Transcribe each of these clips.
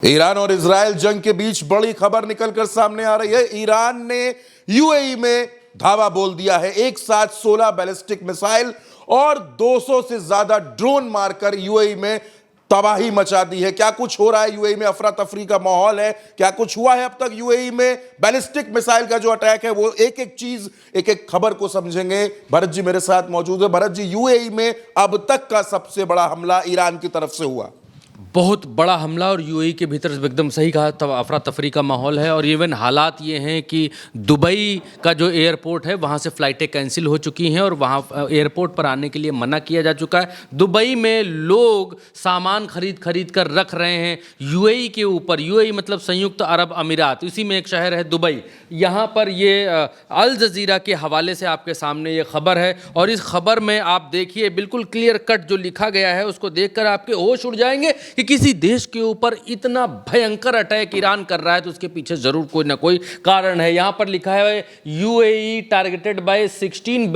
Iran और Israel जंग के बीच बड़ी खबर निकलकर सामने आ रही है। ईरान ने यूएई में धावा बोल दिया है। एक साथ 16 बैलिस्टिक मिसाइल और 200 से ज्यादा ड्रोन मारकर यूएई में तबाही मचा दी है। क्या कुछ हो रहा है यूएई में? अफरा तफरी का माहौल है। क्या कुछ हुआ है अब तक यूएई में? बैलिस्टिक मिसाइल का जो अटैक है वो एक एक चीज, एक एक खबर को समझेंगे। भरत जी मेरे साथ मौजूद है। भरत जी, यूएई में अब तक का सबसे बड़ा हमला ईरान की तरफ से हुआ। बहुत बड़ा हमला और यूएई के भीतर एकदम सही कहा, तब अफरा तफरी का माहौल है। और इवन हालात ये हैं कि दुबई का जो एयरपोर्ट है वहाँ से फ़्लाइटें कैंसिल हो चुकी हैं और वहाँ एयरपोर्ट पर आने के लिए मना किया जा चुका है। दुबई में लोग सामान खरीद कर रख रहे हैं यूएई के ऊपर। यूएई मतलब संयुक्त अरब अमीरात, इसी में एक शहर है दुबई। यहाँ पर ये अल जज़ीरा के हवाले से आपके सामने ये खबर है और इस खबर में आप देखिए बिल्कुल क्लियर कट जो लिखा गया है उसको देखकर आपके होश उड़ जाएंगे कि किसी देश के ऊपर इतना भयंकर अटैक ईरान कर रहा है तो उसके पीछे जरूर कोई ना कोई कारण है। यहां पर लिखा है UAE targeted by 16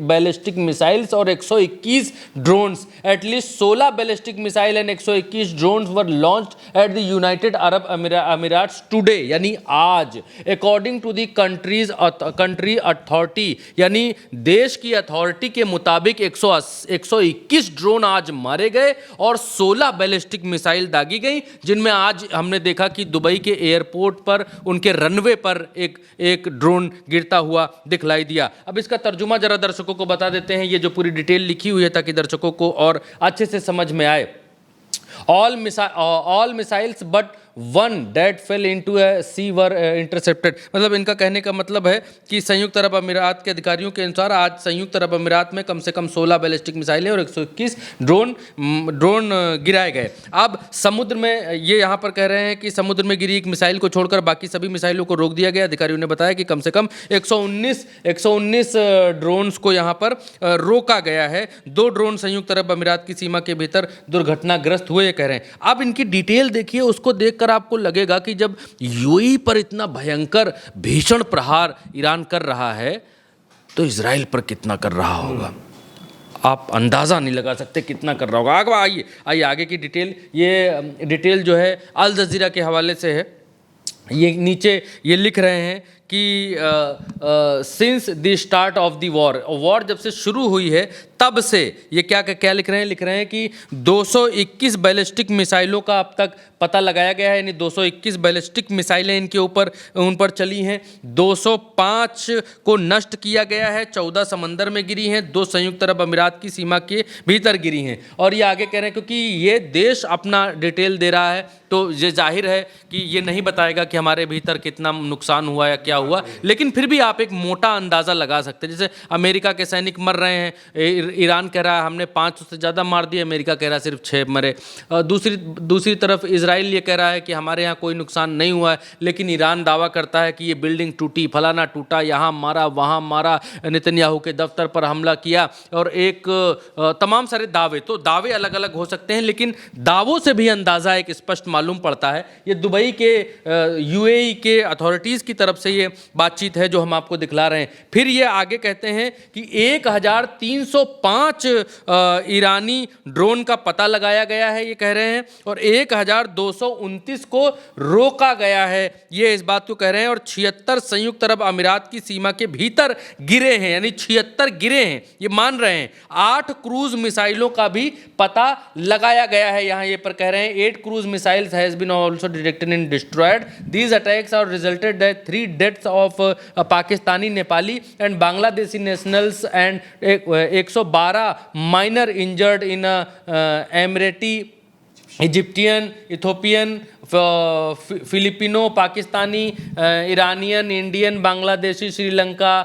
ballistic missiles और 121 drones. At least 16 ballistic missile and 121 drones were launched at the United Arab Emirates today, यानी आज। According to the country authority, यानी देश की अथॉरिटी के मुताबिक 121 ड्रोन आज मारे गए और 16 बैलिस्टिक मिसाइल दागी गई, जिनमें आज हमने देखा कि दुबई के एयरपोर्ट पर उनके रनवे पर एक ड्रोन गिरता हुआ दिखलाई दिया। अब इसका तर्जुमा जरा दर्शकों को बता देते हैं, ये जो पूरी डिटेल लिखी हुई है ताकि दर्शकों को और अच्छे से समझ में आए। All missiles but one that fell into a sea were intercepted. मतलब इनका कहने का मतलब है कि संयुक्त अरब अमीरात के अधिकारियों के अनुसार आज संयुक्त अरब अमीरात में कम से कम 16 बैलिस्टिक मिसाइलें और 121 ड्रोन गिराए गए। अब समुद्र में ये यहाँ पर कह रहे हैं कि समुद्र में गिरी एक मिसाइल को छोड़कर बाकी सभी मिसाइलों को रोक दिया गया। अधिकारियों ने बताया कि कम से कम 119 ड्रोन्स को यहाँ पर रोका गया है। 2 ड्रोन संयुक्त अरब अमीरात की सीमा के भीतर दुर्घटनाग्रस्त हुए कह रहे हैं। अब इनकी डिटेल देखिए, उसको देख आपको लगेगा कि जब यूएई पर इतना भयंकर भीषण प्रहार ईरान कर रहा है तो इजराइल पर कितना कर रहा होगा। आप अंदाज़ा नहीं लगा सकते कितना कर रहा होगा। आइए आगे की डिटेल। ये डिटेल जो है अल जज़ीरा के हवाले से है। ये नीचे ये लिख रहे हैं कि since the start of the war जब से शुरू हुई है तब से, ये क्या लिख रहे हैं कि 221 बैलिस्टिक मिसाइलों का अब तक पता लगाया गया है, यानी 221 बैलिस्टिक मिसाइलें उन पर चली हैं। 205 को नष्ट किया गया है, 14 समंदर में गिरी हैं, 2 संयुक्त अरब अमीरात की सीमा के भीतर गिरी हैं। और ये आगे कह रहे हैं क्योंकि ये देश अपना डिटेल दे रहा है तो ये जाहिर है कि ये नहीं बताएगा कि हमारे भीतर कितना नुकसान हुआ या क्या हुआ, लेकिन फिर भी आप एक मोटा अंदाज़ा लगा सकते हैं। जैसे अमेरिका के सैनिक मर रहे हैं, ईरान कह रहा है हमने 500 से ज़्यादा मार दिए, अमेरिका कह रहा है सिर्फ 6 मरे। दूसरी तरफ इजराइल ये कह रहा है कि हमारे यहाँ कोई नुकसान नहीं हुआ है, लेकिन ईरान दावा करता है कि ये बिल्डिंग टूटी, फलाना टूटा, यहाँ मारा, वहाँ मारा, नेतन्याहू के दफ्तर पर हमला किया, और एक तमाम सारे दावे। तो दावे अलग अलग हो सकते हैं, लेकिन दावों से भी अंदाज़ा एक स्पष्ट मालूम पड़ता है। ये दुबई के यूएई के अथॉरिटीज़ की तरफ से ये बातचीत है जो हम आपको दिखला रहे हैं। फिर ये आगे कहते हैं कि 1305 ईरानी ड्रोन का पता लगाया गया है, ये कह रहे हैं, और 1229 को रोका गया है, ये इस बात को कह रहे हैं। और 76 संयुक्त अरब अमीरात की सीमा के भीतर गिरे हैं, यानी 76 गिरे हैं, ये मान रहे हैं। 8 क्रूज मिसाइलों का भी पता लगाया गया है, यहाँ ये पर कह रहे हैं 8 cruise missiles has been also detected and destroyed. These attacks are resulted at 3 deaths of Pakistani, Nepali and Bangladeshi nationals and 112 minor injured in Emirati, Egyptian, Ethiopian, Filipino, Pakistani, Iranian, Indian, Bangladeshi, Sri Lanka,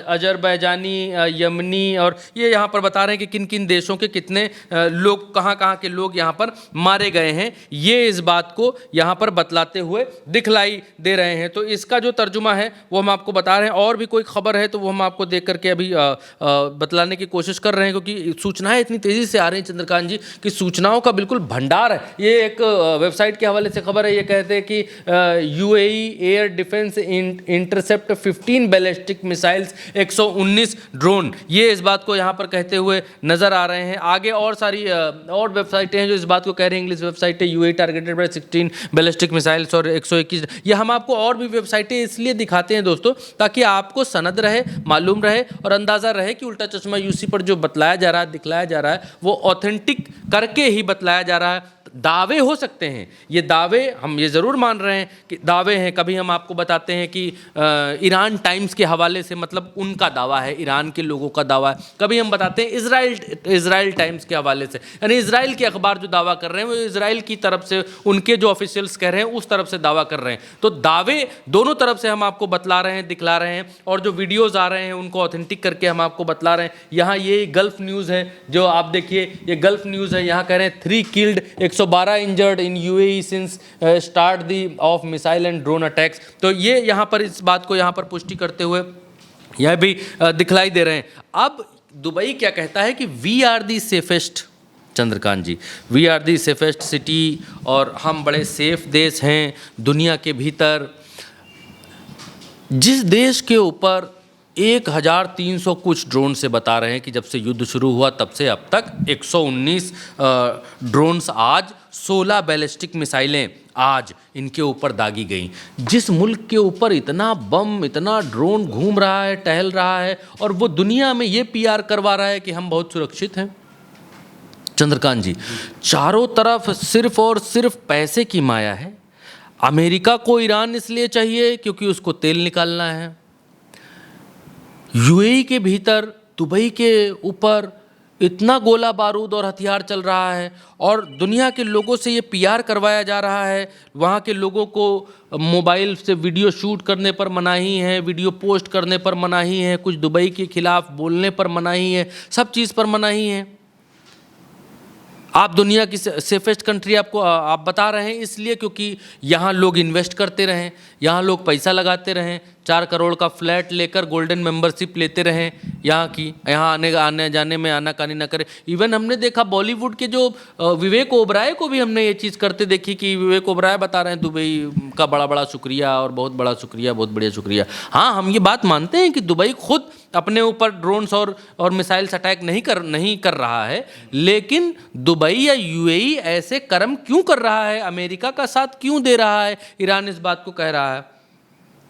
Azerbaijani, Yemeni, और ये यहाँ पर बता रहे हैं कि किन किन देशों के कितने लोग, कहाँ के लोग यहाँ पर मारे गए हैं। ये इस बात को यहाँ पर बतलाते हुए दिखलाई दे रहे हैं। तो इसका जो तर्जुमा है वो हम आपको बता रहे हैं। और भी कोई खबर है तो वो हम आपको देख करके अभी बतलाने की कोशिश कर रहे हैं, क्योंकि सूचनाएँ इतनी तेज़ी से आ रही हैं चंद्रकांत जी कि सूचनाओं का बिल्कुल भंडार है। ये एक वेबसाइट के हवाले से खबर है, ये कहते हैं कि UAE air defence intercept 15 ballistic missiles, 119 drone, ये इस बात को यहाँ पर कहते हुए नज़र आ रहे हैं। आगे और सारी और वेबसाइटें हैं जो इस बात को कह रही हैं, इंग्लिश वेबसाइटें, UAE targeted by 16 ballistic missiles और 121। ये हम आपको और भी वेबसाइटें इसलिए दिखाते हैं दोस्तों, ताकि आपको सनद रहे, मालूम रहे और अंदाज़ा रहे कि उल्टा चश्मा यूसी पर जो बतलाया जा रहा है, दिखलाया जा रहा है, वो ऑथेंटिक करके ही बतलाया जा रहा है। दावे हो सकते हैं, ये दावे हम ये ज़रूर मान रहे हैं कि दावे हैं। कभी हम आपको बताते हैं कि ईरान टाइम्स के हवाले से, मतलब उनका दावा है, ईरान के लोगों का दावा है। कभी हम बताते हैं इज़राइल टाइम्स के हवाले से, यानी इज़राइल के अखबार जो दावा कर रहे हैं वो इज़राइल की तरफ से, उनके जो ऑफिशियल्स कह रहे हैं उस तरफ से दावा कर रहे हैं। तो दावे दोनों तरफ से हम आपको बतला रहे हैं, दिखला रहे हैं, और जो वीडियोज़ आ रहे हैं उनको ऑथेंटिक करके हम आपको बतला रहे हैं। यहाँ ये गल्फ न्यूज़ है जो आप देखिए, ये गल्फ न्यूज़ है, यहाँ कह रहे हैं 3 killed 112 injured in UAE since start the of missile and drone attacks. तो ये यहाँ पर इस बात को यहाँ पर पुष्टि करते हुए यह भी दिखलाई दे रहे हैं। अब दुबई क्या कहता है कि we are the safest, Chandrakant ji, we are the safest city, और हम बड़े सेफ देश हैं दुनिया के भीतर। जिस देश के ऊपर 1300 कुछ ड्रोन से बता रहे हैं कि जब से युद्ध शुरू हुआ तब से अब तक 119 ड्रोन्स, आज 16 बैलिस्टिक मिसाइलें आज इनके ऊपर दागी गई। जिस मुल्क के ऊपर इतना बम, इतना ड्रोन घूम रहा है, टहल रहा है, और वो दुनिया में ये पीआर करवा रहा है कि हम बहुत सुरक्षित हैं। चंद्रकांत जी, चारों तरफ सिर्फ और सिर्फ पैसे की माया है। अमेरिका को ईरान इसलिए चाहिए क्योंकि उसको तेल निकालना है। यूएई के भीतर, दुबई के ऊपर इतना गोला बारूद और हथियार चल रहा है, और दुनिया के लोगों से ये पीआर करवाया जा रहा है। वहाँ के लोगों को मोबाइल से वीडियो शूट करने पर मनाही है, वीडियो पोस्ट करने पर मनाही है, कुछ दुबई के खिलाफ बोलने पर मनाही है, सब चीज़ पर मनाही है। आप दुनिया की सेफेस्ट कंट्री आपको आप बता रहे हैं इसलिए क्योंकि यहाँ लोग इन्वेस्ट करते रहें, यहाँ लोग पैसा लगाते रहें, 4 करोड़ का फ्लैट लेकर गोल्डन मेंबरशिप लेते रहें, यहाँ आने जाने में आनाकानी ना करें। इवन हमने देखा बॉलीवुड के जो विवेक ओबराय को भी हमने ये चीज़ करते देखी कि विवेक ओबराय बता रहे हैं दुबई का बड़ा बड़ा शुक्रिया, और बहुत बड़ा शुक्रिया, बहुत बढ़िया शुक्रिया। हाँ, हम ये बात मानते हैं कि दुबई खुद अपने ऊपर ड्रोन्स और मिसाइल्स अटैक नहीं कर रहा है, लेकिन दुबई या यूएई ऐसे कर्म क्यों कर रहा है, अमेरिका का साथ क्यों दे रहा है? ईरान इस बात को कह रहा है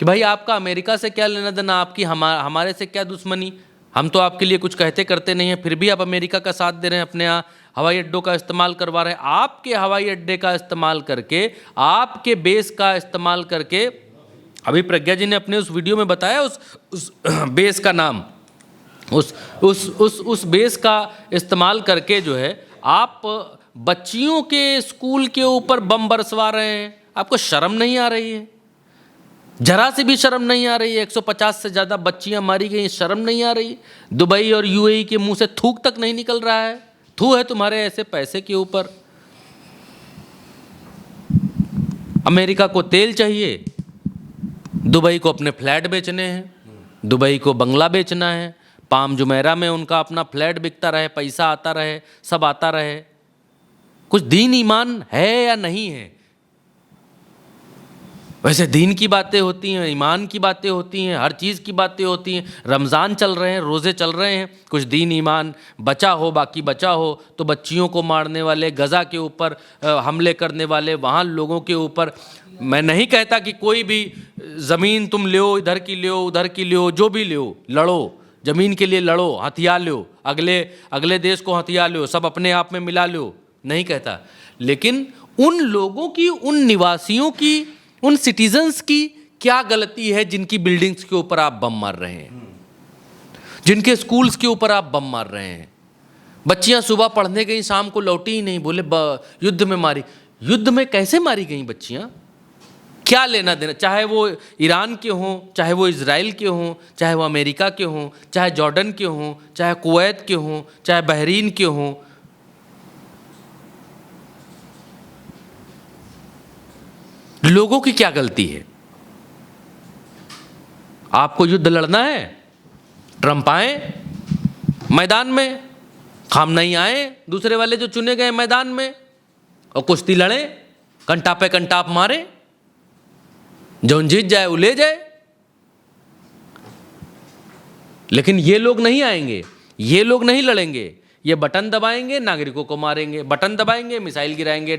कि भाई आपका अमेरिका से क्या लेना देना, आपकी हमारे से क्या दुश्मनी, हम तो आपके लिए कुछ कहते करते नहीं हैं, फिर भी आप अमेरिका का साथ दे रहे हैं, अपने यहाँ हवाई अड्डों का इस्तेमाल करवा रहे हैं। आपके हवाई अड्डे का इस्तेमाल करके, आपके बेस का इस्तेमाल करके, अभी प्रज्ञा जी ने अपने उस वीडियो में बताया उस बेस का नाम, उस बेस का इस्तेमाल करके जो है आप बच्चियों के स्कूल के ऊपर बम बरसवा रहे हैं। आपको शर्म नहीं आ रही है? जरा से भी शर्म नहीं आ रही है? 150 से ज़्यादा बच्चियां मारी गई, शर्म नहीं आ रही? दुबई और यूएई के मुंह से थूक तक नहीं निकल रहा है? थू है तुम्हारे ऐसे पैसे के ऊपर। अमेरिका को तेल चाहिए, दुबई को अपने फ्लैट बेचने हैं, दुबई को बंगला बेचना है, पाम जुमेरा में उनका अपना फ्लैट बिकता रहे, पैसा आता रहे, सब आता रहे। कुछ दीन ईमान है या नहीं है? वैसे दीन की बातें होती हैं, ईमान की बातें होती हैं, हर चीज़ की बातें होती हैं। रमज़ान चल रहे हैं, रोज़े चल रहे हैं, कुछ दीन ईमान बचा हो, बाकी बचा हो तो बच्चियों को मारने वाले, गज़ा के ऊपर हमले करने वाले, वहाँ लोगों के ऊपर, मैं नहीं कहता कि कोई भी ज़मीन तुम लो, इधर की लो, उधर की लो, जो भी लो, लड़ो, ज़मीन के लिए लड़ो, हथियार लो, अगले देश को हथियार लो, सब अपने आप में मिला लो, नहीं कहता। लेकिन उन लोगों की, उन निवासियों की, उन सिटीजन्स की क्या गलती है जिनकी बिल्डिंग्स के ऊपर आप बम मार रहे हैं, जिनके स्कूल्स के ऊपर आप बम मार रहे हैं? बच्चियां सुबह पढ़ने गई, शाम को लौटी ही नहीं, बोले युद्ध में मारी। युद्ध में कैसे मारी गई बच्चियां? क्या लेना देना? चाहे वो ईरान के हों, चाहे वो इजराइल के हों, चाहे वो अमेरिका के हों, चाहे जॉर्डन के हों, चाहे कुवैत के हों, चाहे बहरीन के हों, लोगों की क्या गलती है? आपको युद्ध लड़ना है, ट्रंप आए मैदान में, खामनई आए, दूसरे वाले जो चुने गए मैदान में, और कुश्ती लड़े, कंटा पे कंटाप मारे, जो जीत जाए वो ले जाए। लेकिन ये लोग नहीं आएंगे, ये लोग नहीं लड़ेंगे, ये बटन दबाएंगे, नागरिकों को मारेंगे, बटन दबाएंगे, मिसाइल गिराएंगे।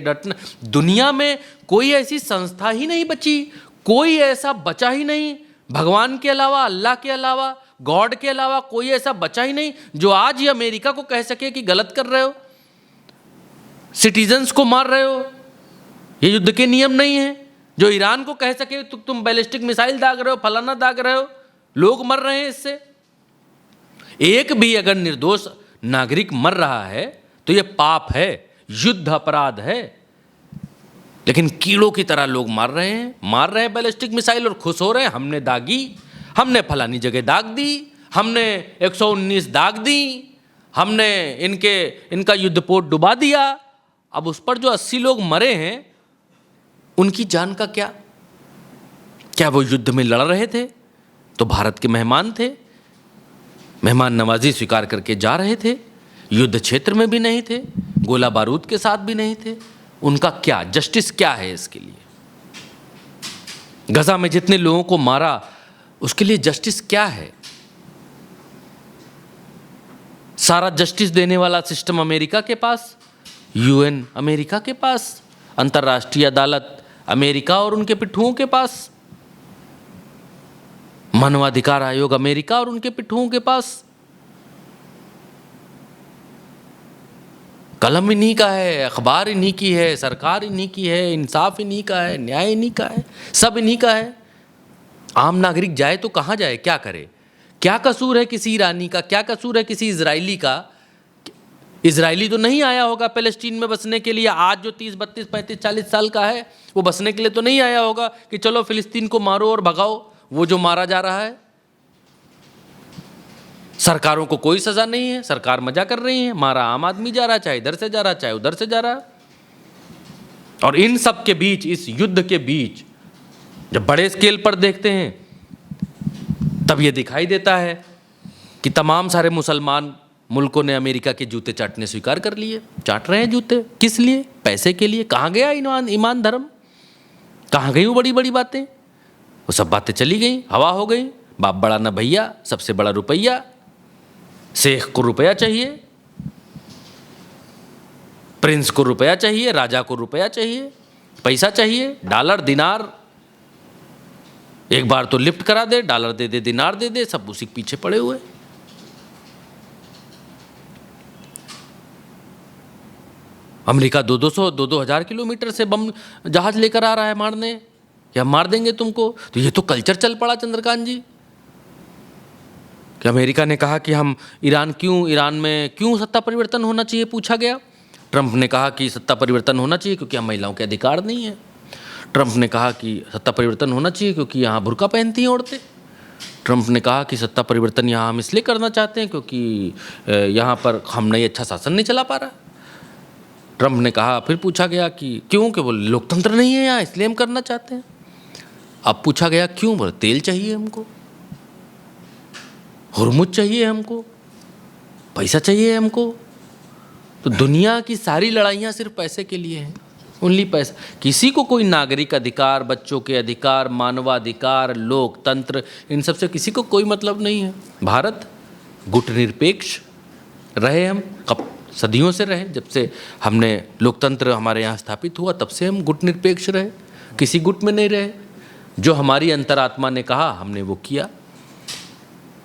दुनिया में कोई ऐसी संस्था ही नहीं बची, कोई ऐसा बचा ही नहीं, भगवान के अलावा, अल्लाह के अलावा, गॉड के अलावा कोई ऐसा बचा ही नहीं जो आज ये अमेरिका को कह सके कि गलत कर रहे हो, सिटीजन्स को मार रहे हो, ये युद्ध के नियम नहीं है। जो ईरान को कह सके तुम बैलिस्टिक मिसाइल दाग रहे हो, फलाना दाग रहे हो, लोग मर रहे हैं इससे। एक भी अगर निर्दोष नागरिक मर रहा है तो यह पाप है, युद्ध अपराध है। लेकिन कीड़ों की तरह लोग मार रहे हैं बैलिस्टिक मिसाइल और खुश हो रहे हैं, हमने दागी, हमने फलानी जगह दाग दी, हमने 119 दाग दी, हमने इनका युद्धपोत डुबा दिया। अब उस पर जो 80 लोग मरे हैं उनकी जान का क्या? क्या वो युद्ध में लड़ रहे थे? तो भारत के मेहमान थे, मेहमान नवाजी स्वीकार करके जा रहे थे, युद्ध क्षेत्र में भी नहीं थे, गोला बारूद के साथ भी नहीं थे। उनका क्या जस्टिस क्या है इसके लिए? गजा में जितने लोगों को मारा उसके लिए जस्टिस क्या है? सारा जस्टिस देने वाला सिस्टम अमेरिका के पास, यूएन अमेरिका के पास, अंतर्राष्ट्रीय अदालत अमेरिका और उनके पिट्ठुओं के पास, मानवाधिकार आयोग अमेरिका और उनके पिट्ठुओं के पास। कलम इन्हीं का है, अखबार इन्हीं की है, सरकार इन्हीं की है, इंसाफ इन्हीं का है, न्याय इन्हीं का है, सब इन्हीं का है। आम नागरिक जाए तो कहाँ जाए, क्या करे? क्या कसूर है किसी ईरानी का, क्या कसूर है किसी इजरायली का? इजरायली तो नहीं आया होगा पैलेस्टीन में बसने के लिए, आज जो 30, 32, 35, 40 साल का है वो बसने के लिए तो नहीं आया होगा कि चलो फिलिस्तीन को मारो और भगाओ वो जो मारा जा रहा है। सरकारों को कोई सजा नहीं है, सरकार मजा कर रही है, मारा आम आदमी जा रहा है, चाहे इधर से जा रहा है चाहे उधर से जा रहा है। और इन सब के बीच, इस युद्ध के बीच जब बड़े स्केल पर देखते हैं तब ये दिखाई देता है कि तमाम सारे मुसलमान मुल्कों ने अमेरिका के जूते चाटने स्वीकार कर लिए, चाट रहे हैं जूते। किस लिए? पैसे के लिए। कहाँ गया ईमान धर्म? कहाँ गई वो बड़ी बड़ी बातें? वो सब बातें चली गई, हवा हो गई। बाप बड़ा ना भैया, सबसे बड़ा रुपया, शेख को रुपया चाहिए, प्रिंस को रुपया चाहिए, राजा को रुपया चाहिए, पैसा चाहिए, डॉलर दिनार। एक बार तो लिफ्ट करा दे, डॉलर दे दे, दिनार दे दे, सब उसी के पीछे पड़े हुए। अमेरिका 2,000 किलोमीटर से बम जहाज लेकर आ रहा है मारने, या मार देंगे तुमको। तो ये तो कल्चर चल पड़ा चंद्रकांत जी कि अमेरिका ने कहा कि हम ईरान में क्यों सत्ता परिवर्तन होना चाहिए पूछा गया। ट्रंप ने कहा कि सत्ता परिवर्तन होना चाहिए क्योंकि यहाँ महिलाओं के अधिकार नहीं है। ट्रंप ने कहा कि सत्ता परिवर्तन होना चाहिए क्योंकि यहाँ बुर्का पहनती हैं औरतें। ट्रंप ने कहा कि सत्ता परिवर्तन यहाँ हम इसलिए करना चाहते हैं क्योंकि यहाँ पर हम नहीं अच्छा शासन नहीं चला पा रहा। ट्रंप ने कहा, फिर पूछा गया कि क्यों, कि बोले लोकतंत्र नहीं है यहाँ इसलिए हम करना चाहते हैं। अब पूछा गया क्यों, बोले तेल चाहिए हमको, हुरमुज चाहिए हमको, पैसा चाहिए हमको। तो दुनिया की सारी लड़ाइयाँ सिर्फ पैसे के लिए हैं, ओनली पैसा। किसी को कोई नागरिक अधिकार, बच्चों के अधिकार, मानवाधिकार, लोकतंत्र, इन सब से किसी को कोई मतलब नहीं है। भारत गुटनिरपेक्ष रहे, हम कब सदियों से रहे, जब से हमने लोकतंत्र हमारे यहाँ स्थापित हुआ तब से हम गुटनिरपेक्ष रहे, किसी गुट में नहीं रहे। जो हमारी अंतरात्मा ने कहा हमने वो किया।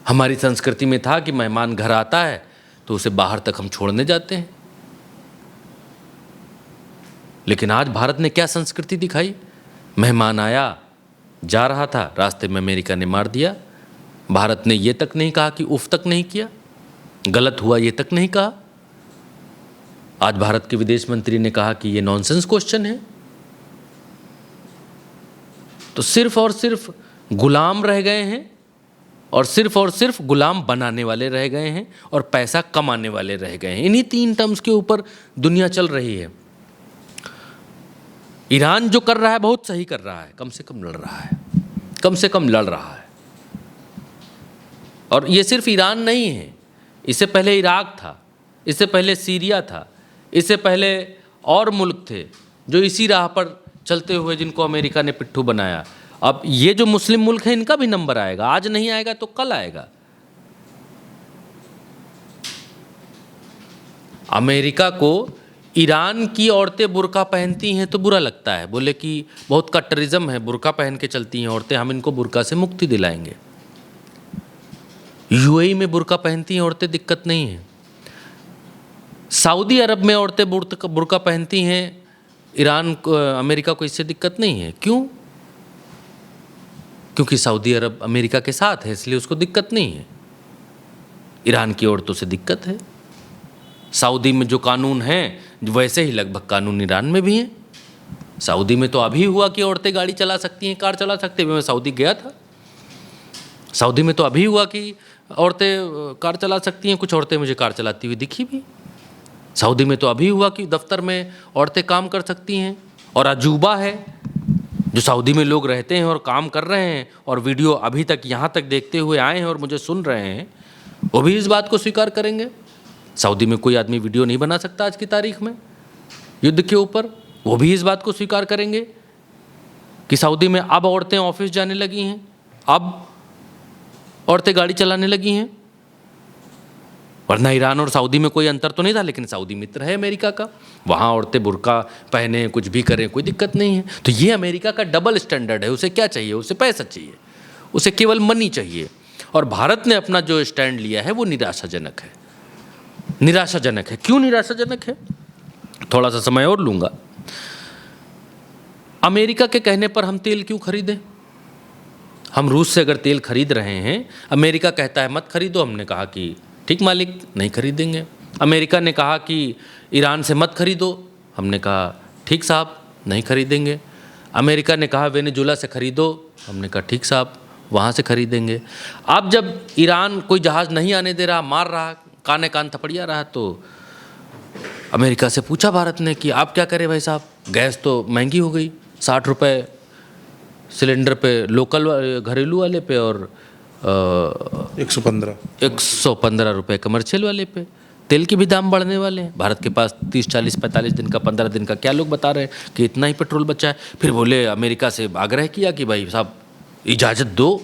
हमारी संस्कृति में था कि मेहमान घर आता है तो उसे बाहर तक हम छोड़ने जाते हैं। लेकिन आज भारत ने क्या संस्कृति दिखाई? मेहमान आया, जा रहा था, रास्ते में अमेरिका ने मार दिया। भारत ने ये तक नहीं कहा कि उफ तक नहीं किया, गलत हुआ ये तक नहीं कहा। आज भारत के विदेश मंत्री ने कहा कि ये नॉनसेंस क्वेश्चन है। तो सिर्फ और सिर्फ गुलाम रह गए हैं और सिर्फ गुलाम बनाने वाले रह गए हैं और पैसा कमाने वाले रह गए हैं। इन्हीं 3 टर्म्स के ऊपर दुनिया चल रही है। ईरान जो कर रहा है बहुत सही कर रहा है, कम से कम लड़ रहा है, कम से कम लड़ रहा है। और ये सिर्फ ईरान नहीं है, इससे पहले इराक था, इससे पहले सीरिया था, इससे पहले और मुल्क थे जो इसी राह पर चलते हुए जिनको अमेरिका ने पिट्ठू बनाया। अब ये जो मुस्लिम मुल्क हैं इनका भी नंबर आएगा, आज नहीं आएगा तो कल आएगा। अमेरिका को ईरान की औरतें बुर्का पहनती हैं तो बुरा लगता है, बोले कि बहुत कट्टरिज्म है, बुर्का पहन के चलती हैं औरतें, हम इनको बुर्का से मुक्ति दिलाएंगे। यूएई में बुर्का पहनती हैं औरतें, दिक्कत नहीं है। सऊदी अरब में औरतें बुर्का पहनती हैं, अमेरिका को इससे दिक्कत नहीं है। क्यों? क्योंकि सऊदी अरब अमेरिका के साथ है, इसलिए उसको दिक्कत नहीं है। ईरान की औरतों से दिक्कत है। सऊदी में जो कानून हैं वैसे ही लगभग कानून ईरान में भी हैं। सऊदी में तो अभी हुआ कि औरतें गाड़ी चला सकती हैं, कार चला सकती हैं। मैं सऊदी गया था, सऊदी में तो अभी हुआ कि औरतें कार चला सकती हैं। कुछ औरतें मुझे कार चलाती हुई दिखी भी। सऊदी में तो अभी हुआ कि दफ्तर में औरतें काम कर सकती हैं। और अजूबा है, जो सऊदी में लोग रहते हैं और काम कर रहे हैं और वीडियो अभी तक यहाँ तक देखते हुए आए हैं और मुझे सुन रहे हैं, वो भी इस बात को स्वीकार करेंगे। सऊदी में कोई आदमी वीडियो नहीं बना सकता आज की तारीख में युद्ध के ऊपर, वो भी इस बात को स्वीकार करेंगे कि सऊदी में अब औरतें ऑफिस जाने लगी हैं, अब औरतें गाड़ी चलाने लगी हैं। वरना ईरान और सऊदी में कोई अंतर तो नहीं था, लेकिन सऊदी मित्र है अमेरिका का, वहाँ औरतें बुर्का पहने कुछ भी करें कोई दिक्कत नहीं है। तो ये अमेरिका का डबल स्टैंडर्ड है। उसे क्या चाहिए? उसे पैसा चाहिए, उसे केवल मनी चाहिए। और भारत ने अपना जो स्टैंड लिया है वो निराशाजनक है, निराशाजनक है। क्यों निराशाजनक है? थोड़ा सा समय और लूँगा। अमेरिका के कहने पर हम तेल क्यों खरीदें? हम रूस से अगर तेल खरीद रहे हैं, अमेरिका कहता है मत खरीदो, हमने कहा कि ठीक मालिक नहीं खरीदेंगे। अमेरिका ने कहा कि ईरान से मत खरीदो, हमने कहा ठीक साहब नहीं खरीदेंगे। अमेरिका ने कहा वेनेजुला से खरीदो, हमने कहा ठीक साहब वहाँ से खरीदेंगे। अब जब ईरान कोई जहाज़ नहीं आने दे रहा, मार रहा, काने कान थपड़िया रहा, तो अमेरिका से पूछा भारत ने कि आप क्या करें भाई साहब, गैस तो महंगी हो गई, 60 रुपये सिलेंडर पे लोकल घरेलू वाले पे और 115 रुपये कमर्शियल वाले पे। तेल के भी दाम बढ़ने वाले हैं। भारत के पास 30, 40, 45 दिन का, 15 दिन का क्या लोग बता रहे हैं कि इतना ही पेट्रोल बचा है। फिर बोले अमेरिका से आग्रह किया कि भाई साहब इजाज़त दो।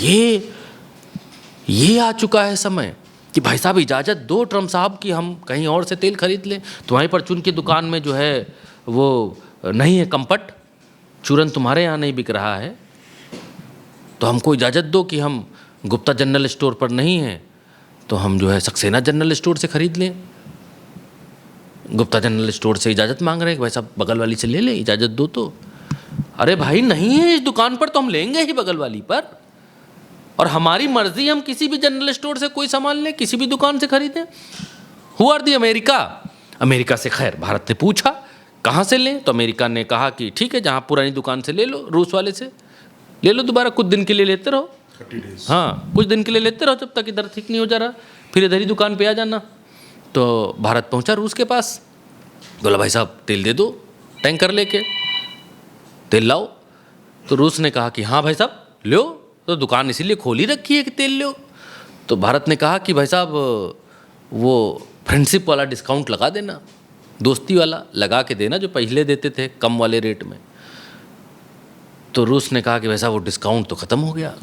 ये आ चुका है समय कि भाई साहब इजाज़त दो ट्रम्प साहब कि हम कहीं और से तेल खरीद लें। तुम्हारी परचून की दुकान में जो है वो नहीं है कंपट, चूरन तुम्हारे यहाँ नहीं बिक रहा है, तो हमको इजाज़त दो कि हम गुप्ता जनरल स्टोर पर नहीं हैं तो हम जो है सक्सेना जनरल स्टोर से ख़रीद लें। गुप्ता जनरल स्टोर से इजाज़त मांग रहे हैं कि भाई साहब बगल वाली से ले लें, इजाज़त दो तो। अरे भाई नहीं है इस दुकान पर तो हम लेंगे ही बगल वाली पर, और हमारी मर्जी हम किसी भी जनरल स्टोर से कोई सामान लें, किसी भी दुकान से खरीदें। Who are the America? America से खैर भारत ने पूछा कहाँ से लें, तो अमेरिका ने कहा कि ठीक है जहाँ पुरानी दुकान से ले लो, रूस वाले से ले लो, दोबारा कुछ दिन के लिए लेते रहो। हाँ कुछ दिन के लिए लेते रहो जब तक इधर ठीक नहीं हो जा रहा, फिर इधर ही दुकान पे आ जाना। तो भारत पहुंचा रूस के पास, बोला भाई साहब तेल दे दो, टैंकर लेके तेल लाओ। तो रूस ने कहा कि हाँ भाई साहब लो, तो दुकान इसीलिए खोली रखी है कि तेल लो। तो भारत ने कहा कि भाई साहब वो फ्रेंडशिप वाला डिस्काउंट लगा देना, दोस्ती वाला लगा के देना जो पहले देते थे कम वाले रेट में। तो रूस ने कहा कि वैसा वो डिस्काउंट तो ख़त्म हो गया,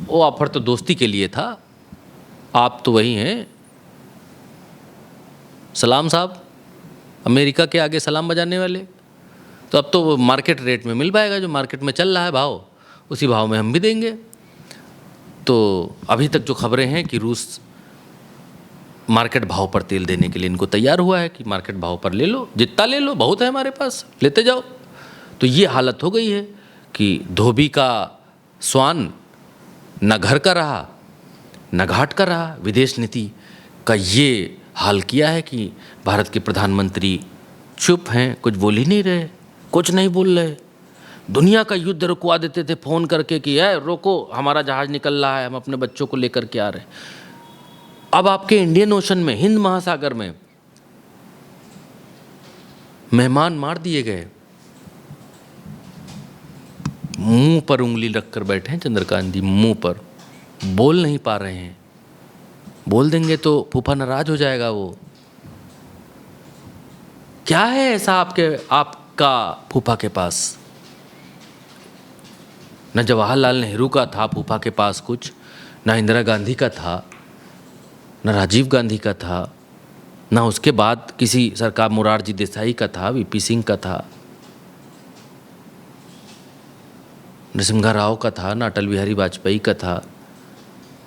वो ऑफर तो दोस्ती के लिए था, आप तो वही हैं सलाम साहब, अमेरिका के आगे सलाम बजाने वाले। तो अब तो मार्केट रेट में मिल पाएगा, जो मार्केट में चल रहा है भाव, उसी भाव में हम भी देंगे। तो अभी तक जो खबरें हैं कि रूस मार्केट भाव पर तेल देने के लिए इनको तैयार हुआ है कि मार्केट भाव पर ले लो, जितना ले लो, बहुत है हमारे पास, लेते जाओ। तो ये हालत हो गई है कि धोबी का स्वान न घर का रहा न घाट का रहा। विदेश नीति का ये हाल किया है कि भारत के प्रधानमंत्री चुप हैं, कुछ बोल ही नहीं रहे, कुछ नहीं बोल रहे। दुनिया का युद्ध रुकवा देते थे फ़ोन करके कि है रोको, हमारा जहाज़ निकल रहा है, हम अपने बच्चों को लेकर के आ रहे हैं। अब आपके इंडियन ओशन में, हिंद महासागर में मेहमान मार दिए गए, मुंह पर उंगली रखकर बैठे हैं चंद्रकांत जी, मुंह पर बोल नहीं पा रहे हैं। बोल देंगे तो फूफा नाराज हो जाएगा वो। क्या है ऐसा आपका फूफा के पास? न जवाहरलाल नेहरू का था फूफा के पास कुछ, ना इंदिरा गांधी का था, न राजीव गांधी का था, ना उसके बाद किसी सरकार मोरारजी देसाई का था, वीपी सिंह का था, नरसिम्हा राव का था, ना अटल बिहारी वाजपेयी का था,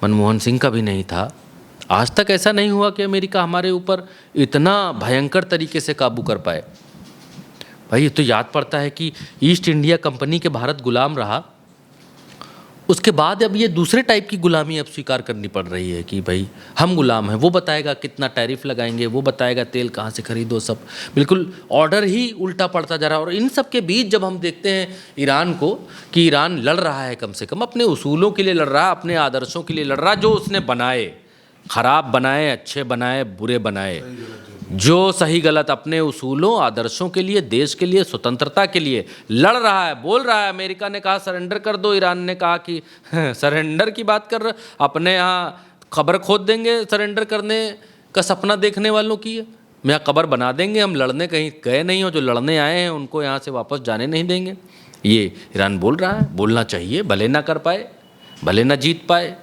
मनमोहन सिंह का भी नहीं था। आज तक ऐसा नहीं हुआ कि अमेरिका हमारे ऊपर इतना भयंकर तरीके से काबू कर पाए। भाई ये तो याद पड़ता है कि ईस्ट इंडिया कंपनी के भारत गुलाम रहा, उसके बाद अब ये दूसरे टाइप की गुलामी अब स्वीकार करनी पड़ रही है कि भाई हम गुलाम हैं, वो बताएगा कितना टैरिफ लगाएंगे, वो बताएगा तेल कहाँ से खरीदो, सब बिल्कुल ऑर्डर ही उल्टा पड़ता जा रहा है। और इन सब के बीच जब हम देखते हैं ईरान को कि ईरान लड़ रहा है, कम से कम अपने उसूलों के लिए लड़ रहा है, अपने आदर्शों के लिए लड़ रहा है, जो उसने बनाए, खराब बनाए, अच्छे बनाए, बुरे बनाए, जो सही गलत अपने उसूलों आदर्शों के लिए, देश के लिए, स्वतंत्रता के लिए लड़ रहा है, बोल रहा है। अमेरिका ने कहा सरेंडर कर दो, ईरान ने कहा कि सरेंडर की बात कर रहे, अपने यहाँ खबर खोद देंगे, सरेंडर करने का सपना देखने वालों की है, यहाँ खबर बना देंगे, हम लड़ने कहीं गए नहीं हो, जो लड़ने आए हैं उनको यहाँ से वापस जाने नहीं देंगे। ये ईरान बोल रहा है, बोलना चाहिए, भले ना कर पाए, भले ना जीत पाए।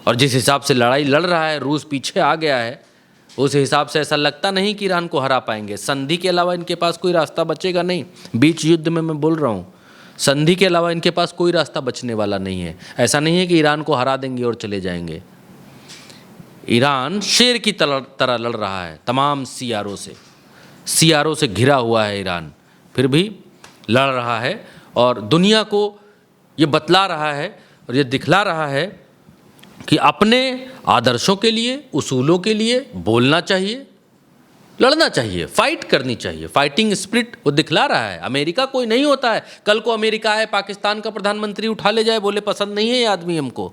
और जिस हिसाब से लड़ाई लड़ रहा है, रूस पीछे आ गया है, उस हिसाब से ऐसा लगता नहीं कि ईरान को हरा पाएंगे। संधि के अलावा इनके पास कोई रास्ता बचेगा नहीं। बीच युद्ध में मैं बोल रहा हूँ, संधि के अलावा इनके पास कोई रास्ता बचने वाला नहीं है। ऐसा नहीं है कि ईरान को हरा देंगे और चले जाएंगे। ईरान शेर की तरह लड़ रहा है तमाम सीआरओ से घिरा हुआ है ईरान, फिर भी लड़ रहा है और दुनिया को ये बतला रहा है और ये दिखला रहा है कि अपने आदर्शों के लिए, उसूलों के लिए बोलना चाहिए, लड़ना चाहिए, फाइट करनी चाहिए। फाइटिंग स्पिरिट वो दिखला रहा है। अमेरिका कोई नहीं होता है, कल को अमेरिका आए, पाकिस्तान का प्रधानमंत्री उठा ले जाए, बोले पसंद नहीं है ये आदमी हमको।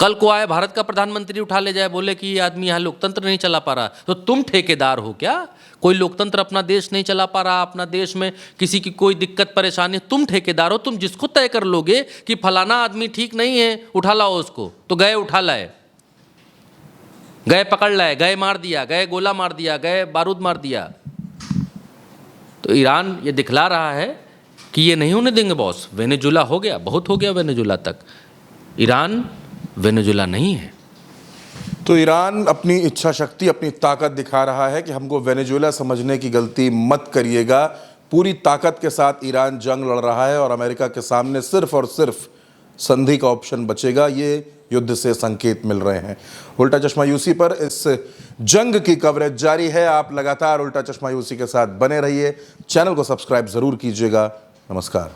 कल को आए भारत का प्रधानमंत्री उठा ले जाए, बोले कि ये आदमी यहाँ लोकतंत्र नहीं चला पा रहा, तो तुम ठेकेदार हो क्या? कोई लोकतंत्र अपना देश नहीं चला पा रहा, अपना देश में किसी की कोई दिक्कत परेशानी, तुम ठेकेदार हो। तुम जिसको तय कर लोगे कि फलाना आदमी ठीक नहीं है, उठा लाओ उसको, तो गए उठा लाए, गए पकड़ लाए, गए मार दिया, गए गोला मार दिया, गए बारूद मार दिया। तो ईरान ये दिखला रहा है कि ये नहीं होने देंगे बॉस। वेनेजुला हो गया, बहुत हो गया वेनेजुला तक, ईरान वेनेजुला नहीं है। तो ईरान अपनी इच्छा शक्ति, अपनी ताकत दिखा रहा है कि हमको वेनेजुला समझने की गलती मत करिएगा। पूरी ताकत के साथ ईरान जंग लड़ रहा है और अमेरिका के सामने सिर्फ और सिर्फ संधि का ऑप्शन बचेगा। ये युद्ध से संकेत मिल रहे हैं। उल्टा चश्मा यूसी पर इस जंग की कवरेज जारी है। आप लगातार उल्टा चश्मा यूसी के साथ बने रहिए। चैनल को सब्सक्राइब जरूर कीजिएगा। नमस्कार।